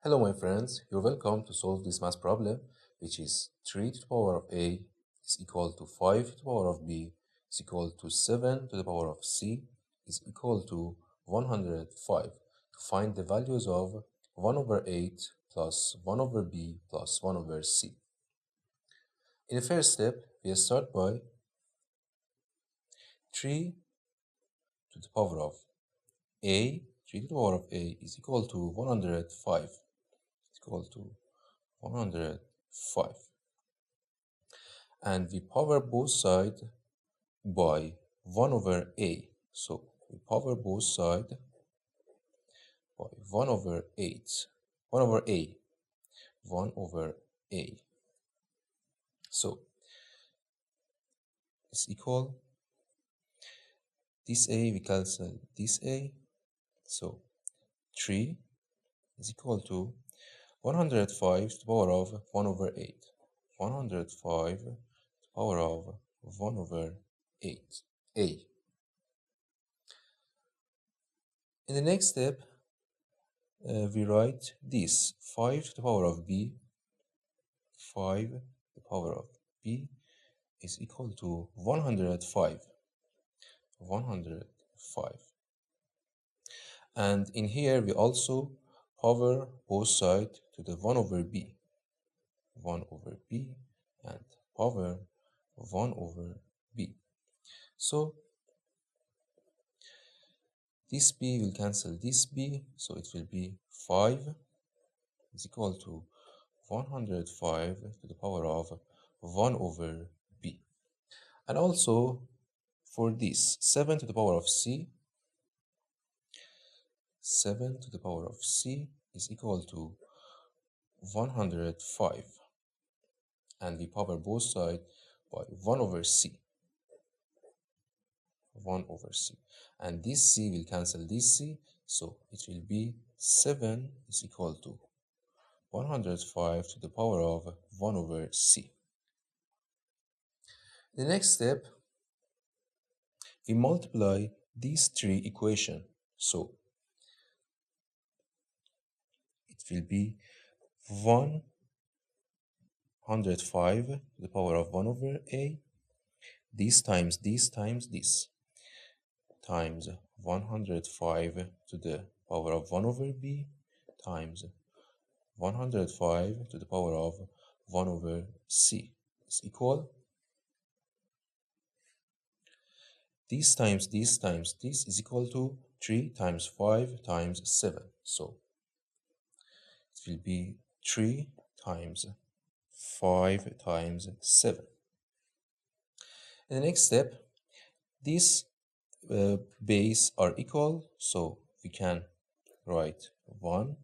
Hello my friends, you're welcome to solve this math problem, which is 3 to the power of a is equal to 5 to the power of b is equal to 7 to the power of c is equal to 105 to find the values of 1 over 8 plus 1 over b plus 1 over c. In the first step, we start by 3 to the power of a, 3 to the power of a is equal to 105, is equal to 105. And we power both sides by 1 over a. So we power both sides by 1 over 8. 1 over a. 1 over a. So it's equal. This a we cancel this a. So 3 is equal to 105 to the power of 1 over 8. 105 to the power of 1 over 8. A. In the next step, we write this 5 to the power of b. 5 to the power of b is equal to 105. 105. And in here we also power both sides to the 1 over b. 1 over b and power 1 over b. So this b will cancel this b, so it will be 5 is equal to 105 to the power of 1 over b. And also for this 7 to the power of c, 7 to the power of c is equal to 105, and we power both sides by 1 over c. 1 over c, and this c will cancel this c, so it will be 7 is equal to 105 to the power of 1 over c. The next step, we multiply these three equations, so it will be 105 to the power of 1 over a, this times this times this, times 105 to the power of 1 over b times 105 to the power of 1 over c is equal. This times this times this is equal to 3 times 5 times 7. So it will be 3 times 5 times 7. In the next step, these base are equal, so we can write 1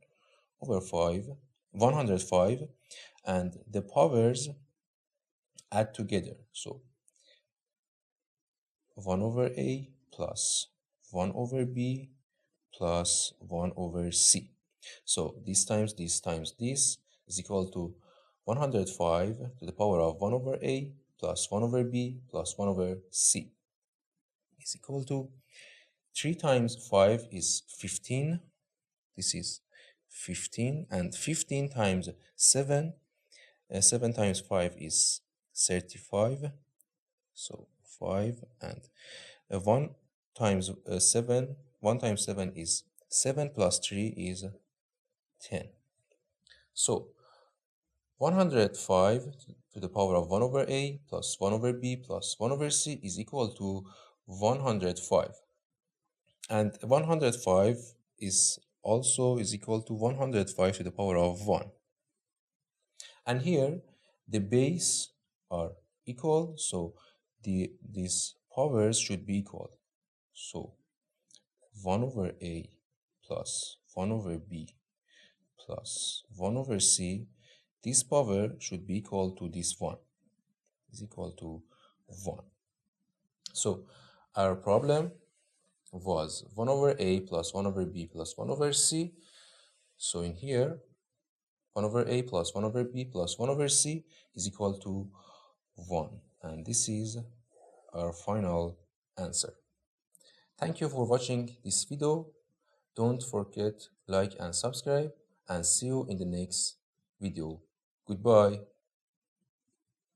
over 5, 105, and the powers add together. So 1 over a plus 1 over b plus 1 over c. So this times this times this is equal to 105 to the power of 1 over a plus 1 over b plus 1 over c is equal to 3 times 5 is 15. This is 15, and 15 times 7, 7 times 5 is 35. So 5, and 1 times 7, 1 times 7 is 7 plus 3 is 10. So 105 to the power of 1 over a plus 1 over b plus 1 over c is equal to 105. And 105 is also equal to 105 to the power of 1. And here the base are equal, so these powers should be equal. So 1 over a plus 1 over b plus 1 over c, this power should be equal to this 1, is equal to 1. So our problem was 1 over a plus 1 over b plus 1 over c. So in here, 1 over a plus 1 over b plus 1 over c is equal to 1. And this is our final answer. Thank you for watching this video. Don't forget like and subscribe, and see you in the next video. Goodbye.